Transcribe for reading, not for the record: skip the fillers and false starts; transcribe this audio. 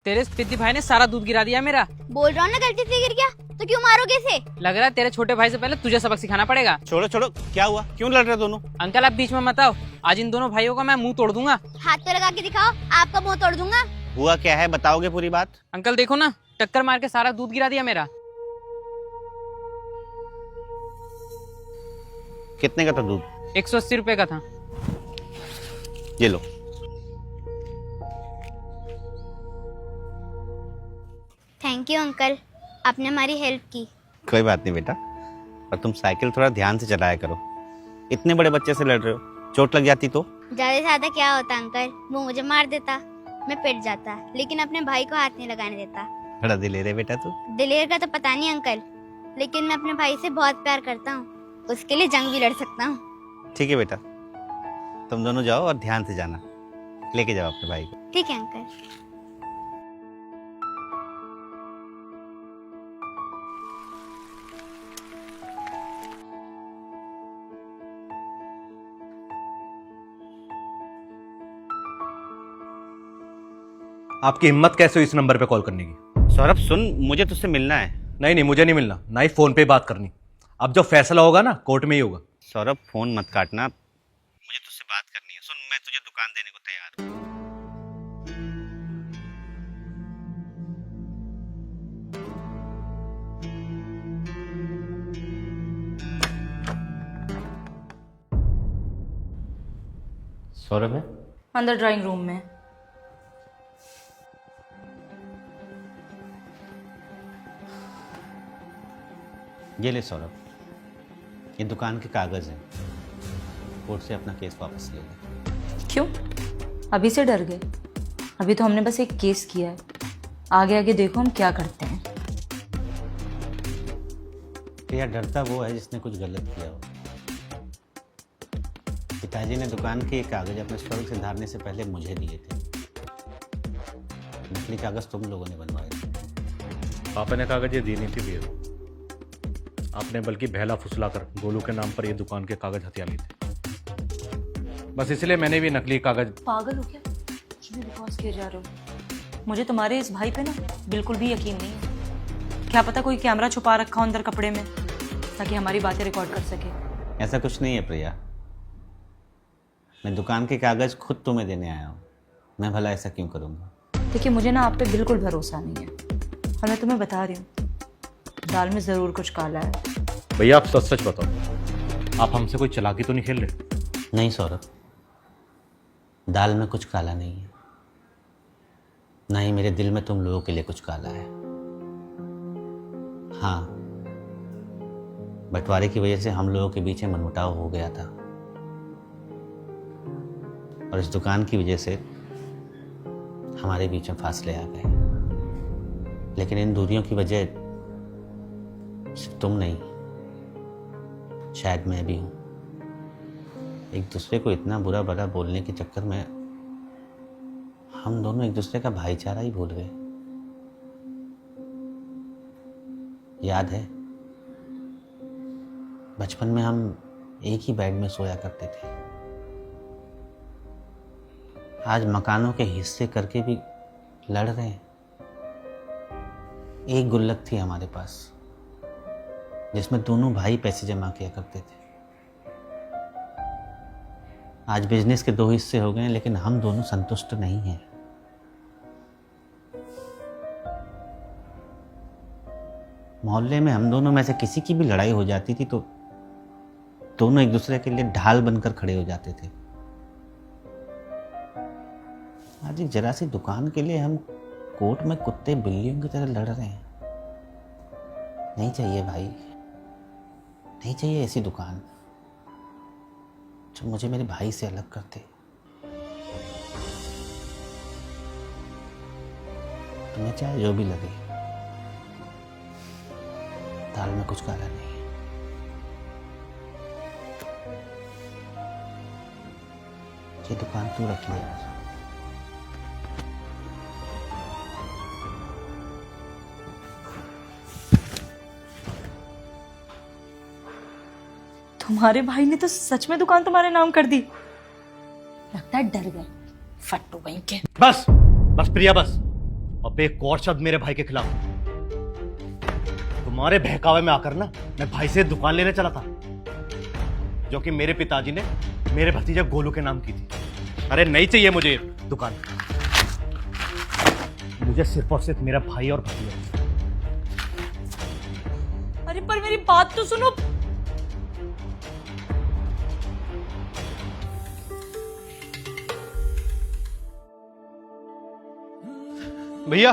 तेरे स्पीति भाई ने सारा दूध गिरा दिया मेरा। बोल रहा हूँ ना गलती से गिर गया तो क्यों मारोगे इसे? लग रहा है तेरे छोटे भाई से पहले तुझे सबक सिखाना पड़ेगा। छोड़ो छोड़ो, क्या हुआ? क्यों लड़ रहे दोनों? अंकल आप बीच में मत आओ, आज इन दोनों भाइयों का मैं मुंह तोड़ दूंगा। हाथ तो लगा के दिखाओ, आपका मुंह तोड़ दूंगा। हुआ क्या है, बताओगे पूरी बात? अंकल देखो ना, टक्कर मार के सारा दूध गिरा दिया मेरा। कितने का था दूध? 180 रुपए का था। ये लो। थैंक यू अंकल, आपने हमारी हेल्प की। कोई बात नहीं बेटा, पर तुम साइकिल थोड़ा ध्यान से चलाया करो। इतने बड़े बच्चे से लड़ रहे हो, चोट लग जाती तो? ज्यादा से ज्यादा क्या होता अंकल, वो मुझे मार देता, मैं पिट जाता, लेकिन अपने भाई को हाथ नहीं लगाने देता। बड़ा दिलेर है बेटा तू। दिलेर का तो पता नहीं अंकल, लेकिन मैं अपने भाई से बहुत प्यार करता हूँ, उसके लिए जंग भी लड़ सकता हूँ। ठीक है बेटा, तुम दोनों जाओ और ध्यान से जाना, लेके जाओ अपने भाई को। ठीक है अंकल। आपकी हिम्मत कैसे हुई इस नंबर पे कॉल करने की? सौरभ सुन, मुझे तुझसे मिलना है। नहीं, मुझे नहीं मिलना, ना ही फोन पे बात करनी। अब जो फैसला होगा ना कोर्ट में ही होगा। सौरभ फोन मत काटना, मुझे तुझसे बात करनी है। सुन, मैं तुझे दुकान देने को तैयार हूँ। सौरभ है अंदर ड्राइंग रूम में। ये ले सौरभ, ये दुकान के कागज हैं, कोर्ट से अपना केस वापस ले ले। क्यों? अभी से डर गए? अभी तो हमने बस एक केस किया है, आगे आगे देखो हम क्या करते हैं। प्रिया, डरता वो है जिसने कुछ गलत किया हो। पिताजी ने दुकान के ये कागज अपने स्वर्ग से धारने से पहले मुझे दिए थे। नकली कागज तुम लोगों ने बनवाए थे। पापा ने कागज ये दी नहीं थी भैया, आपने बल्कि बहला फुसला कर गोलू के नाम पर ये दुकान के कागज हथिया लिए थे। बस इसलिए मैंने भी नकली कागज। पागल हो क्या? कुछ भी बकवास किए जा रहे हो। मुझे तुम्हारे इस भाई पे ना बिल्कुल भी यकीन नहीं है। क्या पता कोई कैमरा छुपा रखा हो अंदर कपड़े में, ताकि हमारी बातें रिकॉर्ड कर सके। ऐसा कुछ नहीं है प्रिया, मैं दुकान के कागज खुद तुम्हें देने आया हूँ। मैं भला ऐसा क्यों करूँगा? देखिए मुझे ना आप पे बिल्कुल भरोसा नहीं है, और मैं तुम्हें बता रही हूँ दाल में जरूर कुछ काला है। भैया आप सच सच बताओ, आप हमसे कोई चालाकी तो नहीं खेल रहे? नहीं सौरभ, दाल में कुछ काला नहीं है, ना ही मेरे दिल में तुम लोगों के लिए कुछ काला है। हाँ, बंटवारे की वजह से हम लोगों के बीच में मनमुटाव हो गया था, और इस दुकान की वजह से हमारे बीच में फासले आ गए। लेकिन इन दूरियों की वजह सिर्फ तुम नहीं, शायद मैं भी हूं। एक दूसरे को इतना बुरा भला बोलने के चक्कर में हम दोनों एक दूसरे का भाईचारा ही भूल गए। याद है बचपन में हम एक ही बेड में सोया करते थे, आज मकानों के हिस्से करके भी लड़ रहे हैं। एक गुल्लक थी हमारे पास जिसमें दोनों भाई पैसे जमा किया करते थे, आज बिजनेस के 2 हिस्से हो गए हैं, लेकिन हम दोनों संतुष्ट नहीं हैं। मोहल्ले में हम दोनों में से किसी की भी लड़ाई हो जाती थी तो दोनों एक दूसरे के लिए ढाल बनकर खड़े हो जाते थे। आज एक जरा सी दुकान के लिए हम कोर्ट में कुत्ते बिल्लियों की तरह लड़ रहे हैं। नहीं चाहिए भाई, नहीं चाहिए ऐसी दुकान जो मुझे मेरे भाई से अलग करते। तुम्हें चाहे जो भी लगे, दाल में कुछ काला नहीं है। ये दुकान तू रख ले यार। तुम्हारे भाई ने तो सच में दुकान तुम्हारे नाम कर दी। लगता है डर गए फट्टू कहीं के। बस बस प्रिया बस, अब एक और शब्द मेरे भाई के खिलाफ। तुम्हारे बहकावे में आकर ना मैं भाई से दुकान लेने चला था, जो कि मेरे पिताजी ने मेरे भतीजे गोलू के नाम की थी। अरे नहीं चाहिए मुझे दुकान, मुझे सिर्फ और सिर्फ मेरा भाई और भतीजा। अरे पर मेरी बात तो सुनो। भैया